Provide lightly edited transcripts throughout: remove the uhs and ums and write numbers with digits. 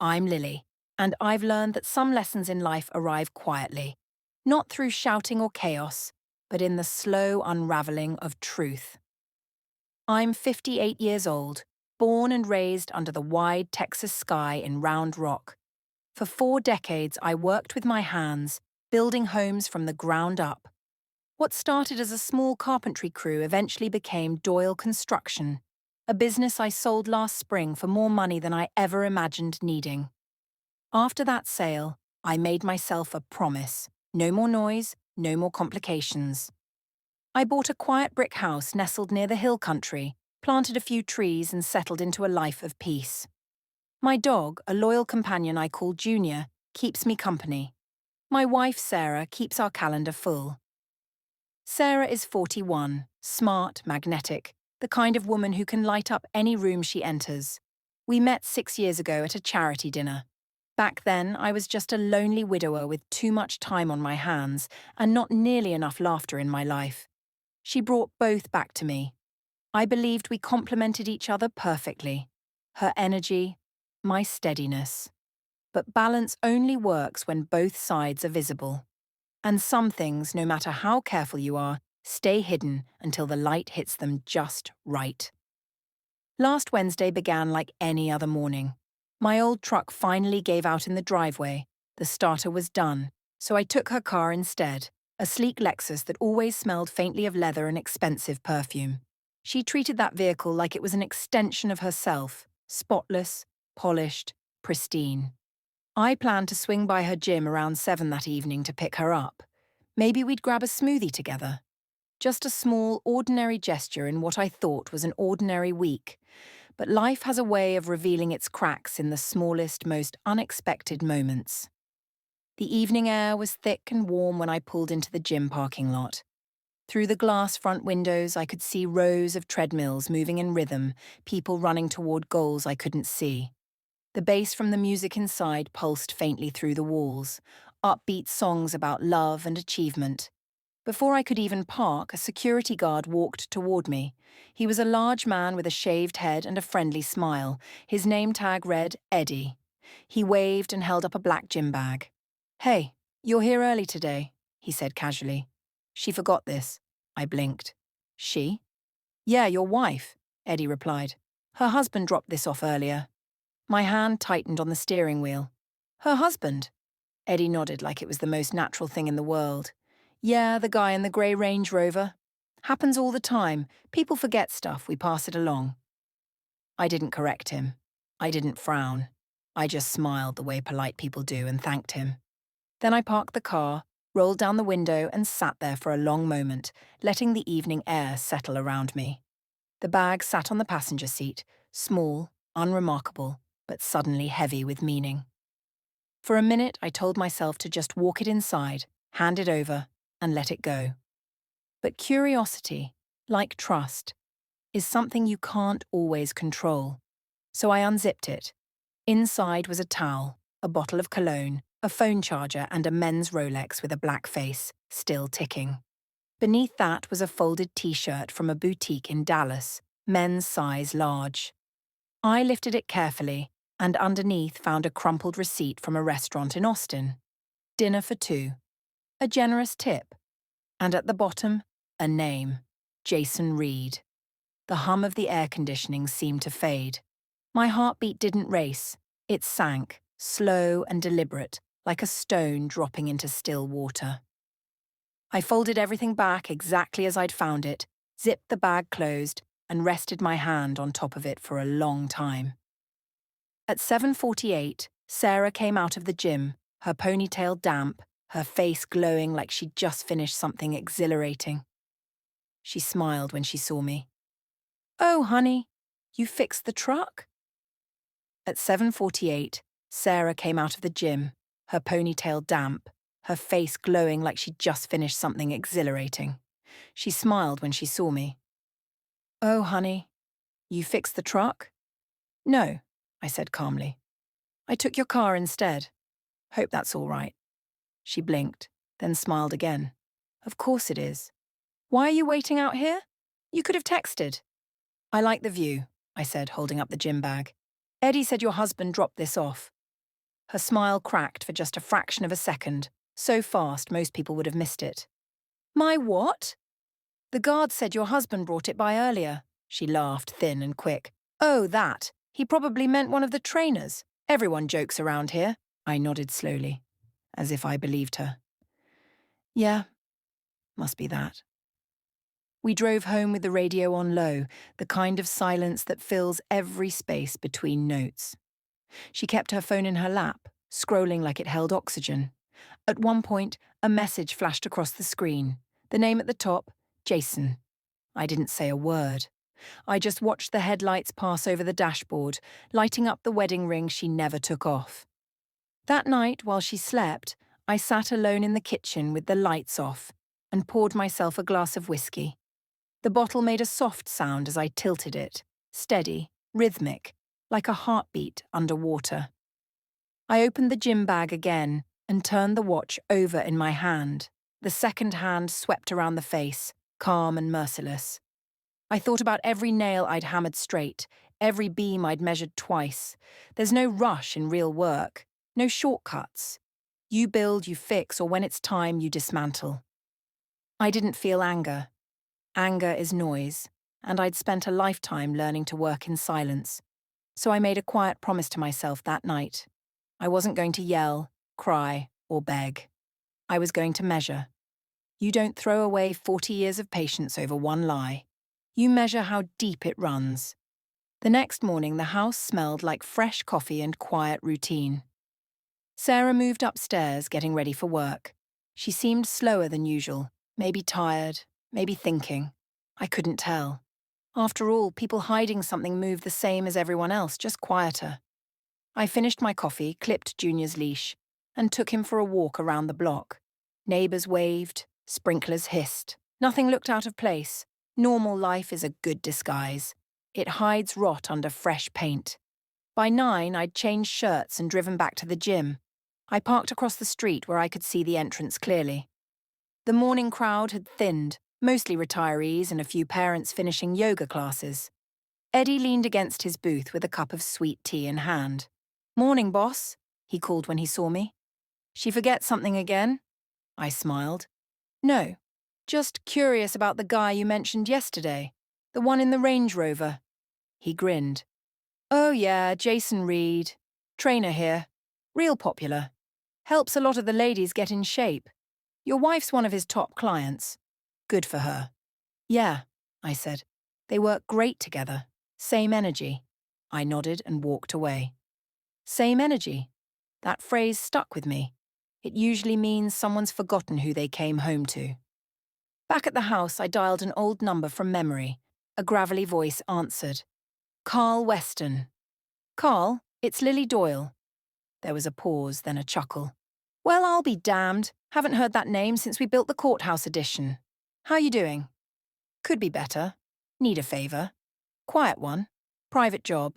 I'm Lily, and I've learned that some lessons in life arrive quietly, not through shouting or chaos, but in the slow unraveling of truth. I'm 58 years old, born and raised under the wide Texas sky in Round Rock. For 4 decades, I worked with my hands, building homes from the ground up. What started as a small carpentry crew eventually became Doyle Construction, a business I sold last spring for more money than I ever imagined needing. After that sale, I made myself a promise. No more noise, no more complications. I bought a quiet brick house nestled near the hill country, planted a few trees and settled into a life of peace. My dog, a loyal companion I call Junior, keeps me company. My wife, Sarah, keeps our calendar full. Sarah is 41, smart, magnetic, the kind of woman who can light up any room she enters. We met 6 years ago at a charity dinner. Back then, I was just a lonely widower with too much time on my hands and not nearly enough laughter in my life. She brought both back to me. I believed we complemented each other perfectly. Her energy, my steadiness. But balance only works when both sides are visible. And some things, no matter how careful you are, stay hidden until the light hits them just right. Last Wednesday began like any other morning. My old truck finally gave out in the driveway. The starter was done, so I took her car instead, a sleek Lexus that always smelled faintly of leather and expensive perfume. She treated that vehicle like it was an extension of herself, spotless, polished, pristine. I planned to swing by her gym around 7 that evening to pick her up. Maybe we'd grab a smoothie together. Just a small, ordinary gesture in what I thought was an ordinary week. But life has a way of revealing its cracks in the smallest, most unexpected moments. The evening air was thick and warm when I pulled into the gym parking lot. Through the glass front windows, I could see rows of treadmills moving in rhythm, people running toward goals I couldn't see. The bass from the music inside pulsed faintly through the walls, upbeat songs about love and achievement. Before I could even park, a security guard walked toward me. He was a large man with a shaved head and a friendly smile. His name tag read Eddie. He waved and held up a black gym bag. "Hey, you're here early today," he said casually. "She forgot this." I blinked. "She?" "Yeah, your wife," Eddie replied. "Her husband dropped this off earlier." My hand tightened on the steering wheel. "Her husband?" Eddie nodded like it was the most natural thing in the world. "Yeah, the guy in the grey Range Rover. Happens all the time. People forget stuff, we pass it along." I didn't correct him. I didn't frown. I just smiled the way polite people do and thanked him. Then I parked the car, rolled down the window and sat there for a long moment, letting the evening air settle around me. The bag sat on the passenger seat, small, unremarkable, but suddenly heavy with meaning. For a minute, I told myself to just walk it inside, hand it over, and let it go. But curiosity, like trust, is something you can't always control. So I unzipped it. Inside was a towel, a bottle of cologne, a phone charger, and a men's Rolex with a black face, still ticking. Beneath that was a folded t-shirt from a boutique in Dallas, men's size large. I lifted it carefully, and underneath found a crumpled receipt from a restaurant in Austin. Dinner for two. A generous tip. And at the bottom, a name. Jason Reed. The hum of the air conditioning seemed to fade. My heartbeat didn't race. It sank, slow and deliberate, like a stone dropping into still water. I folded everything back exactly as I'd found it, zipped the bag closed, and rested my hand on top of it for a long time. At 7:48, Sarah came out of the gym, her ponytail damp, her face glowing like she'd just finished something exhilarating. She smiled when she saw me. "Oh, honey, you fixed the truck?" At 7:48, Sarah came out of the gym, her ponytail damp, her face glowing like she'd just finished something exhilarating. She smiled when she saw me. "Oh, honey, you fixed the truck?" "No," I said calmly. "I took your car instead. Hope that's all right." She blinked, then smiled again. "Of course it is. Why are you waiting out here? You could have texted." "I like the view," I said, holding up the gym bag. "Eddie said your husband dropped this off. Her smile cracked for just a fraction of a second, so fast most people would have missed it. My what? The guard said your husband brought it by earlier. She laughed, thin and quick. Oh, that. He probably meant one of the trainers. Everyone jokes around here. I nodded slowly, as if I believed her. Yeah, must be that. We drove home with the radio on low, the kind of silence that fills every space between notes. She kept her phone in her lap, scrolling like it held oxygen. At one point, a message flashed across the screen. The name at the top, Jason. I didn't say a word. I just watched the headlights pass over the dashboard, lighting up the wedding ring she never took off. That night, while she slept, I sat alone in the kitchen with the lights off and poured myself a glass of whiskey. The bottle made a soft sound as I tilted it, steady, rhythmic, like a heartbeat underwater. I opened the gym bag again and turned the watch over in my hand. The second hand swept around the face, calm and merciless. I thought about every nail I'd hammered straight, every beam I'd measured twice. There's no rush in real work, no shortcuts. You build, you fix, or when it's time, you dismantle. I didn't feel anger. Anger is noise, and I'd spent a lifetime learning to work in silence. So I made a quiet promise to myself that night. I wasn't going to yell, cry, or beg. I was going to measure. You don't throw away 40 years of patience over one lie. You measure how deep it runs. The next morning, the house smelled like fresh coffee and quiet routine. Sarah moved upstairs, getting ready for work. She seemed slower than usual, maybe tired, maybe thinking. I couldn't tell. After all, people hiding something move the same as everyone else, just quieter. I finished my coffee, clipped Junior's leash, and took him for a walk around the block. Neighbours waved, sprinklers hissed. Nothing looked out of place. Normal life is a good disguise. It hides rot under fresh paint. By 9, I'd changed shirts and driven back to the gym. I parked across the street where I could see the entrance clearly. The morning crowd had thinned, mostly retirees and a few parents finishing yoga classes. Eddie leaned against his booth with a cup of sweet tea in hand. Morning, boss, he called when he saw me. She forget something again? I smiled. No, just curious about the guy you mentioned yesterday, the one in the Range Rover. He grinned. Oh yeah, Jason Reed. Trainer here. Real popular. Helps a lot of the ladies get in shape. Your wife's one of his top clients. Good for her. Yeah, I said. They work great together. Same energy. I nodded and walked away. Same energy. That phrase stuck with me. It usually means someone's forgotten who they came home to. Back at the house, I dialed an old number from memory. A gravelly voice answered. Carl Weston. Carl, it's Lily Doyle. There was a pause, then a chuckle. Well, I'll be damned. Haven't heard that name since we built the courthouse addition. How you doing? Could be better. Need a favour. Quiet one. Private job.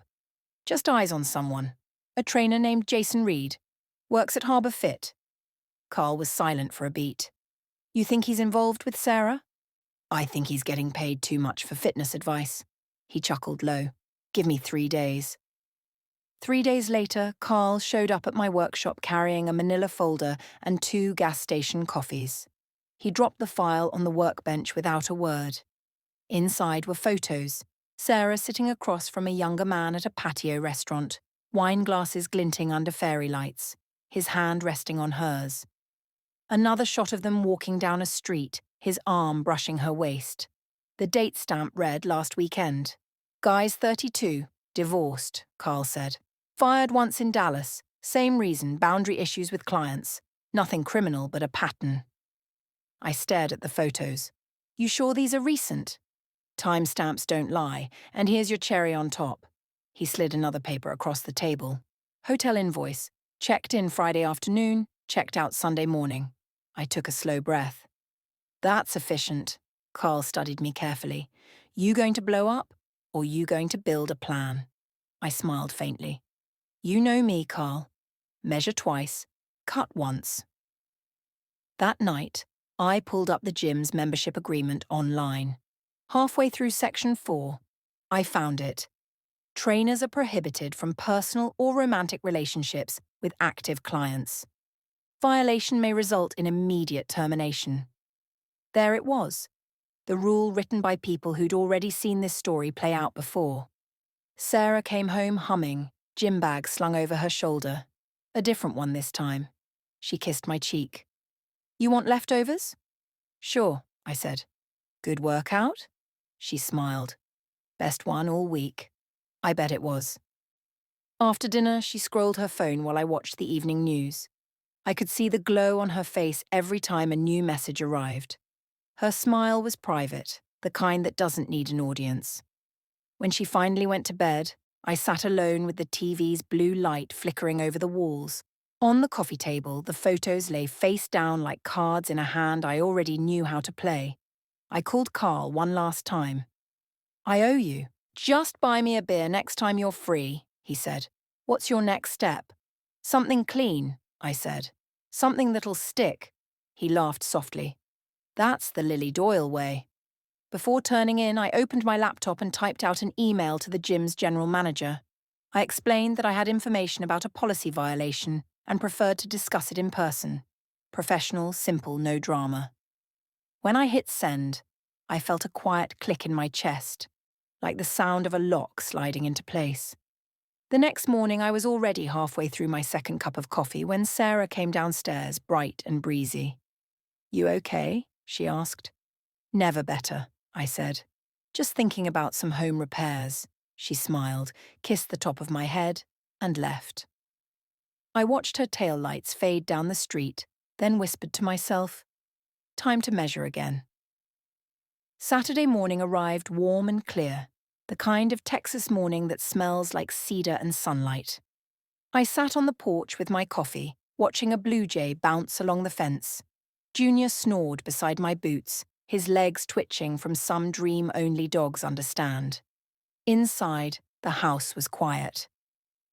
Just eyes on someone. A trainer named Jason Reed. Works at Harbour Fit. Carl was silent for a beat. You think he's involved with Sarah? I think he's getting paid too much for fitness advice. He chuckled low. Give me 3 days. 3 days later, Carl showed up at my workshop carrying a manila folder and 2 gas station coffees. He dropped the file on the workbench without a word. Inside were photos. Sarah sitting across from a younger man at a patio restaurant, wine glasses glinting under fairy lights, his hand resting on hers. Another shot of them walking down a street, his arm brushing her waist. The date stamp read last weekend. Guy's 32, divorced, Carl said. Fired once in Dallas, same reason, boundary issues with clients. Nothing criminal, but a pattern. I stared at the photos. You sure these are recent? Timestamps don't lie, and here's your cherry on top. He slid another paper across the table. Hotel invoice. Checked in Friday afternoon, checked out Sunday morning. I took a slow breath. That's efficient. Carl studied me carefully. You going to blow up, or you going to build a plan? I smiled faintly. You know me, Carl. Measure twice, cut once. That night, I pulled up the gym's membership agreement online. Halfway through section 4, I found it. Trainers are prohibited from personal or romantic relationships with active clients. Violation may result in immediate termination. There it was, the rule written by people who'd already seen this story play out before. Sarah came home humming, gym bag slung over her shoulder. A different one this time. She kissed my cheek. "You want leftovers?" "Sure," I said. "Good workout?" She smiled. "Best one all week." I bet it was. After dinner, she scrolled her phone while I watched the evening news. I could see the glow on her face every time a new message arrived. Her smile was private, the kind that doesn't need an audience. When she finally went to bed, I sat alone with the TV's blue light flickering over the walls. On the coffee table, the photos lay face down like cards in a hand I already knew how to play. I called Carl one last time. "I owe you. Just buy me a beer next time you're free," he said. "What's your next step?" "Something clean," I said. "Something that'll stick." He laughed softly. "That's the Lily Doyle way." Before turning in, I opened my laptop and typed out an email to the gym's general manager. I explained that I had information about a policy violation and preferred to discuss it in person. Professional, simple, no drama. When I hit send, I felt a quiet click in my chest, like the sound of a lock sliding into place. The next morning, I was already halfway through my second cup of coffee when Sarah came downstairs, bright and breezy. "You okay?" she asked. "Never better," I said. "Just thinking about some home repairs." She smiled, kissed the top of my head, and left. I watched her taillights fade down the street, then whispered to myself, "Time to measure again." Saturday morning arrived warm and clear, the kind of Texas morning that smells like cedar and sunlight. I sat on the porch with my coffee, watching a blue jay bounce along the fence. Junior snored beside my boots, his legs twitching from some dream only dogs understand. Inside, the house was quiet.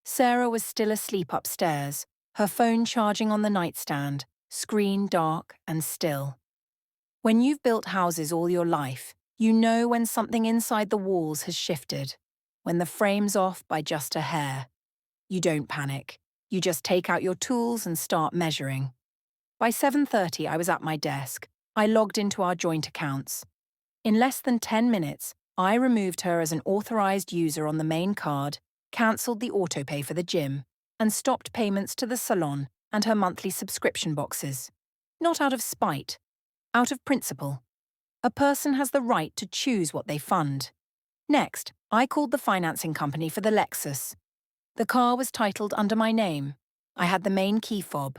Sarah was still asleep upstairs, her phone charging on the nightstand, screen dark and still. When you've built houses all your life, you know when something inside the walls has shifted, when the frame's off by just a hair. You don't panic. You just take out your tools and start measuring. By 7:30, I was at my desk. I logged into our joint accounts. In less than 10 minutes, I removed her as an authorized user on the main card, cancelled the autopay for the gym, and stopped payments to the salon and her monthly subscription boxes. Not out of spite, out of principle. A person has the right to choose what they fund. Next, I called the financing company for the Lexus. The car was titled under my name. I had the main key fob.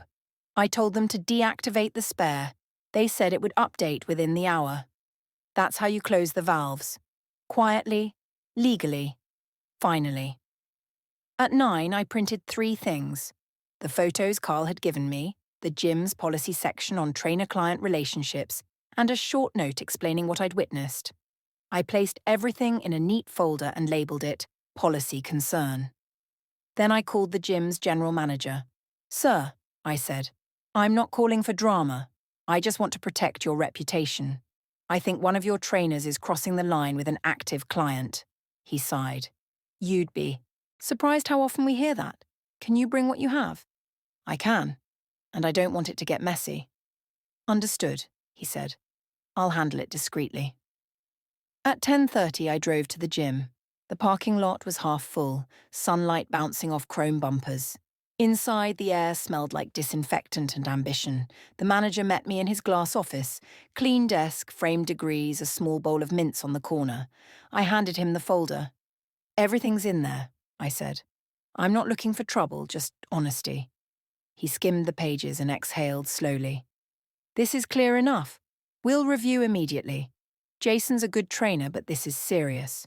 I told them to deactivate the spare. They said it would update within the hour. That's how you close the valves. Quietly, legally, finally. At 9, I printed 3 things. The photos Carl had given me, the gym's policy section on trainer-client relationships, and a short note explaining what I'd witnessed. I placed everything in a neat folder and labelled it Policy Concern. Then I called the gym's general manager. "Sir," I said, "I'm not calling for drama. I just want to protect your reputation. I think one of your trainers is crossing the line with an active client." He sighed. "You'd be. Surprised how often we hear that. Can you bring what you have?" "I can. And I don't want it to get messy." "Understood," he said. "I'll handle it discreetly." At 10:30, I drove to the gym. The parking lot was half full, sunlight bouncing off chrome bumpers. Inside, the air smelled like disinfectant and ambition. The manager met me in his glass office. Clean desk, framed degrees, a small bowl of mints on the corner. I handed him the folder. "Everything's in there," I said. "I'm not looking for trouble, just honesty." He skimmed the pages and exhaled slowly. "This is clear enough. We'll review immediately. Jason's a good trainer, but this is serious."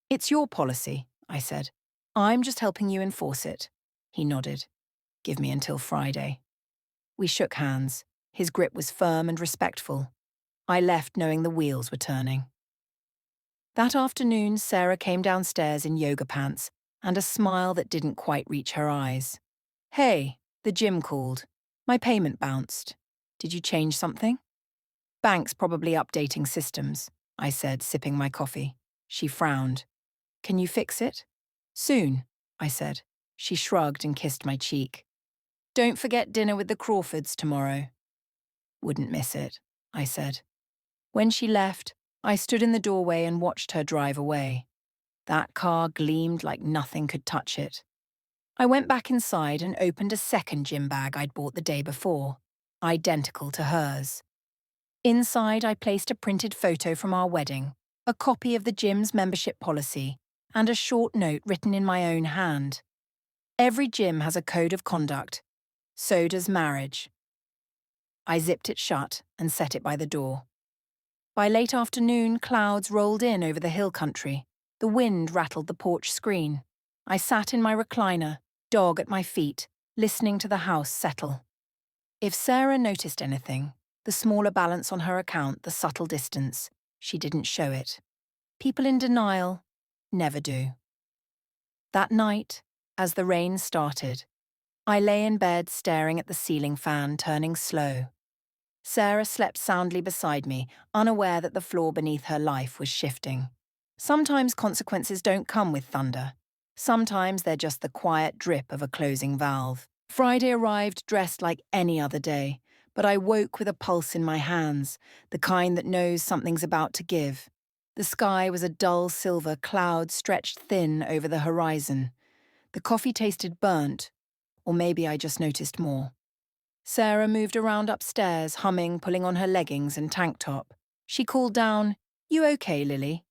"It's your policy," I said. "I'm just helping you enforce it." He nodded. "Give me until Friday." We shook hands. His grip was firm and respectful. I left knowing the wheels were turning. That afternoon, Sarah came downstairs in yoga pants and a smile that didn't quite reach her eyes. "Hey, the gym called. My payment bounced. Did you change something?" "Bank's probably updating systems," I said, sipping my coffee. She frowned. "Can you fix it?" Soon, I said. She shrugged and kissed my cheek. Don't forget dinner with the Crawfords tomorrow. Wouldn't miss it, I said. When she left, I stood in the doorway and watched her drive away. That car gleamed like nothing could touch it. I went back inside and opened a second gym bag I'd bought the day before, identical to hers. Inside, I placed a printed photo from our wedding, a copy of the gym's membership policy, and a short note written in my own hand. Every gym has a code of conduct. So does marriage. I zipped it shut and set it by the door. By late afternoon, clouds rolled in over the hill country. The wind rattled the porch screen. I sat in my recliner, dog at my feet, listening to the house settle. If Sarah noticed anything, the smaller balance on her account, the subtle distance, she didn't show it. People in denial never do. That night, as the rain started, I lay in bed staring at the ceiling fan turning slow. Sarah slept soundly beside me, unaware that the floor beneath her life was shifting. Sometimes consequences don't come with thunder. Sometimes they're just the quiet drip of a closing valve. Friday arrived dressed like any other day, but I woke with a pulse in my hands, the kind that knows something's about to give. The sky was a dull silver cloud stretched thin over the horizon. The coffee tasted burnt, or maybe I just noticed more. Sarah moved around upstairs, humming, pulling on her leggings and tank top. She called down, "You okay, Lily?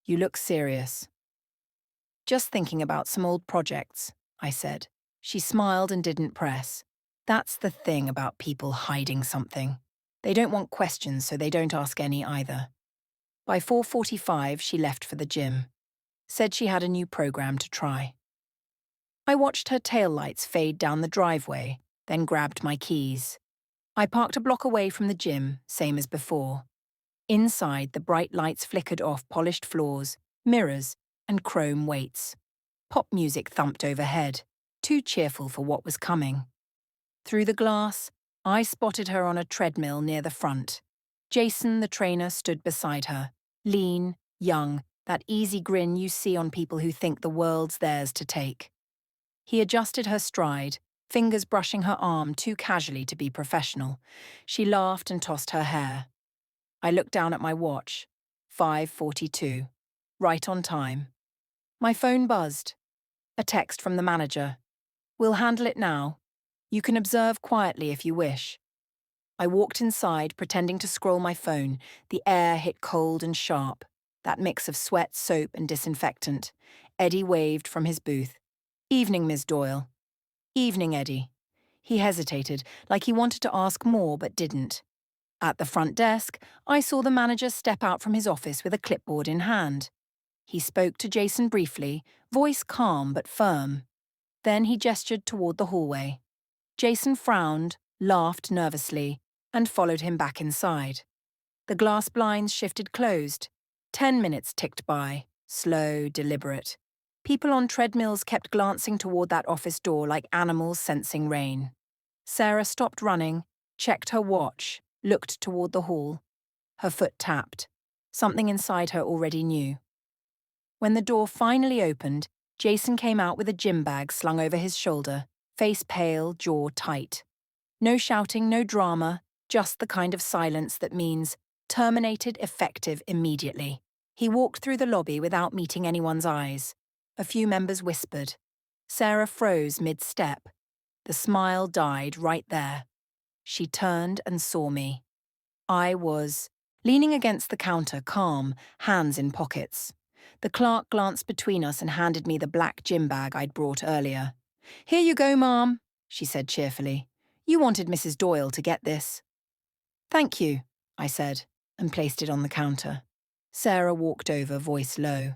You look serious." "Just thinking about some old projects," I said. She smiled and didn't press. That's the thing about people hiding something. They don't want questions, so they don't ask any either. By 4:45, she left for the gym. Said she had a new program to try. I watched her taillights fade down the driveway, then grabbed my keys. I parked a block away from the gym, same as before. Inside, the bright lights flickered off polished floors, mirrors, and chrome weights. Pop music thumped overhead, too cheerful for what was coming. Through the glass, I spotted her on a treadmill near the front. Jason, the trainer, stood beside her. Lean, young, that easy grin you see on people who think the world's theirs to take. He adjusted her stride, fingers brushing her arm too casually to be professional. She laughed and tossed her hair. I looked down at my watch. 5:42. Right on time. My phone buzzed. A text from the manager. "We'll handle it now. You can observe quietly if you wish." I walked inside, pretending to scroll my phone. The air hit cold and sharp. That mix of sweat, soap, and disinfectant. Eddie waved from his booth. "Evening, Ms. Doyle." "Evening, Eddie." He hesitated, like he wanted to ask more but didn't. At the front desk, I saw the manager step out from his office with a clipboard in hand. He spoke to Jason briefly, voice calm but firm. Then he gestured toward the hallway. Jason frowned, laughed nervously, and followed him back inside. The glass blinds shifted closed. 10 minutes ticked by, slow, deliberate. People on treadmills kept glancing toward that office door like animals sensing rain. Sarah stopped running, checked her watch, looked toward the hall. Her foot tapped. Something inside her already knew. When the door finally opened, Jason came out with a gym bag slung over his shoulder, face pale, jaw tight. No shouting, no drama, just the kind of silence that means terminated effective immediately. He walked through the lobby without meeting anyone's eyes. A few members whispered. Sarah froze mid-step. The smile died right there. She turned and saw me. I was leaning against the counter, calm, hands in pockets. The clerk glanced between us and handed me the black gym bag I'd brought earlier. "Here you go, ma'am," she said cheerfully. "You wanted Mrs. Doyle to get this." "Thank you," I said, and placed it on the counter. Sarah walked over, voice low.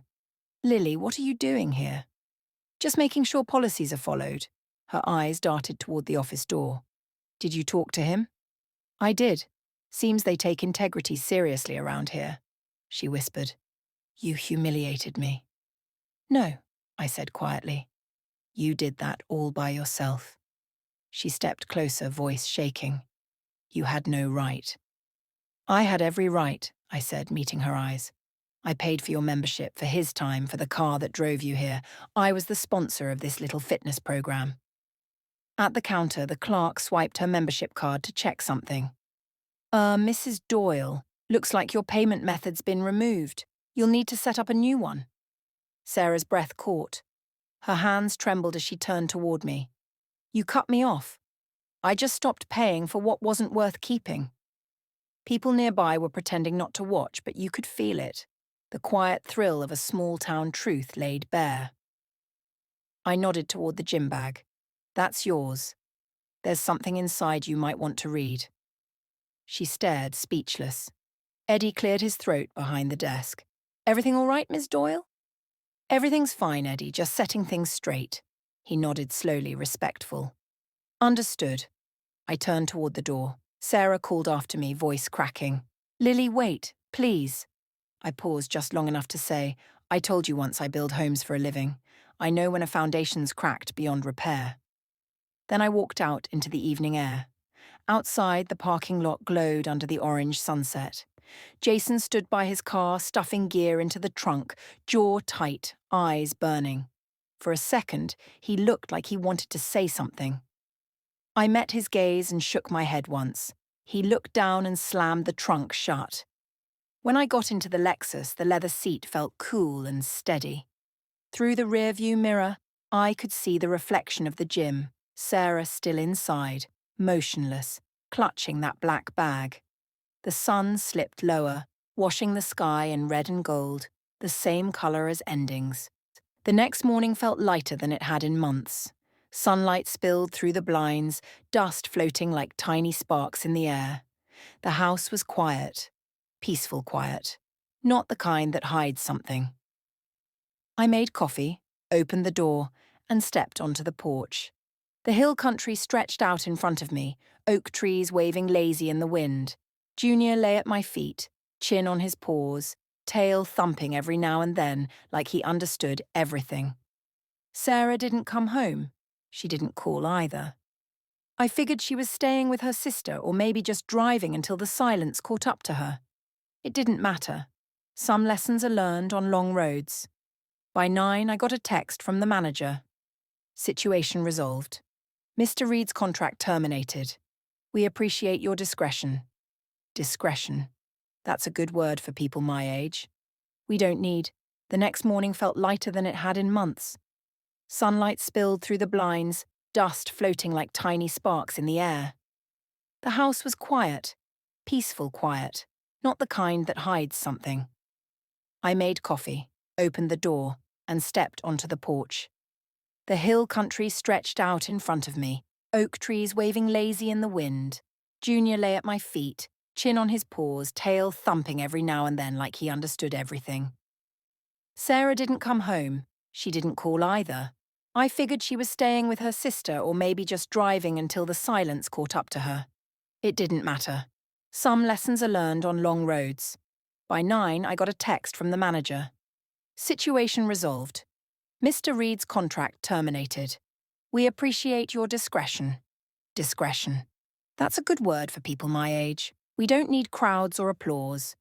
"Lily, what are you doing here?" "Just making sure policies are followed." Her eyes darted toward the office door. "Did you talk to him?" "I did. Seems they take integrity seriously around here," she whispered. "You humiliated me." "No," I said quietly. "You did that all by yourself." She stepped closer, voice shaking. "You had no right." "I had every right," I said, meeting her eyes. I paid for your membership, for his time, for the car that drove you here. I was the sponsor of this little fitness program. At the counter, the clerk swiped her membership card to check something. Mrs. Doyle, looks like your payment method's been removed. You'll need to set up a new one. Sarah's breath caught. Her hands trembled as she turned toward me. You cut me off. I just stopped paying for what wasn't worth keeping. People nearby were pretending not to watch, but you could feel it. The quiet thrill of a small-town truth laid bare. I nodded toward the gym bag. That's yours. There's something inside you might want to read. She stared, speechless. Eddie cleared his throat behind the desk. Everything all right, Miss Doyle? Everything's fine, Eddie, just setting things straight. He nodded slowly, respectful. Understood. I turned toward the door. Sarah called after me, voice cracking. Lily, wait, please. I paused just long enough to say, I told you once I build homes for a living. I know when a foundation's cracked beyond repair. Then I walked out into the evening air. Outside, the parking lot glowed under the orange sunset. Jason stood by his car, stuffing gear into the trunk, jaw tight, eyes burning. For a second, he looked like he wanted to say something. I met his gaze and shook my head once. He looked down and slammed the trunk shut. When I got into the Lexus, the leather seat felt cool and steady. Through the rearview mirror, I could see the reflection of the gym, Sarah still inside, motionless, clutching that black bag. The sun slipped lower, washing the sky in red and gold, the same color as endings. The next morning felt lighter than it had in months. Sunlight spilled through the blinds, dust floating like tiny sparks in the air. The house was quiet, peaceful quiet, not the kind that hides something. I made coffee, opened the door, and stepped onto the porch. The hill country stretched out in front of me, oak trees waving lazy in the wind. Junior lay at my feet, chin on his paws, tail thumping every now and then like he understood everything. Sarah didn't come home. She didn't call either. I figured she was staying with her sister or maybe just driving until the silence caught up to her. It didn't matter. Some lessons are learned on long roads. By 9, I got a text from the manager. Situation resolved. Mr. Reed's contract terminated. We appreciate your discretion. Discretion. That's a good word for people my age. We don't need. The next morning felt lighter than it had in months. Sunlight spilled through the blinds, dust floating like tiny sparks in the air. The house was quiet, peaceful quiet, not the kind that hides something. I made coffee, opened the door, and stepped onto the porch. The hill country stretched out in front of me, oak trees waving lazy in the wind. Junior lay at my feet, chin on his paws, tail thumping every now and then like he understood everything. Sarah didn't come home. She didn't call either. I figured she was staying with her sister or maybe just driving until the silence caught up to her. It didn't matter. Some lessons are learned on long roads. By 9, I got a text from the manager. Situation resolved. Mr. Reed's contract terminated. We appreciate your discretion. Discretion. That's a good word for people my age. We don't need crowds or applause.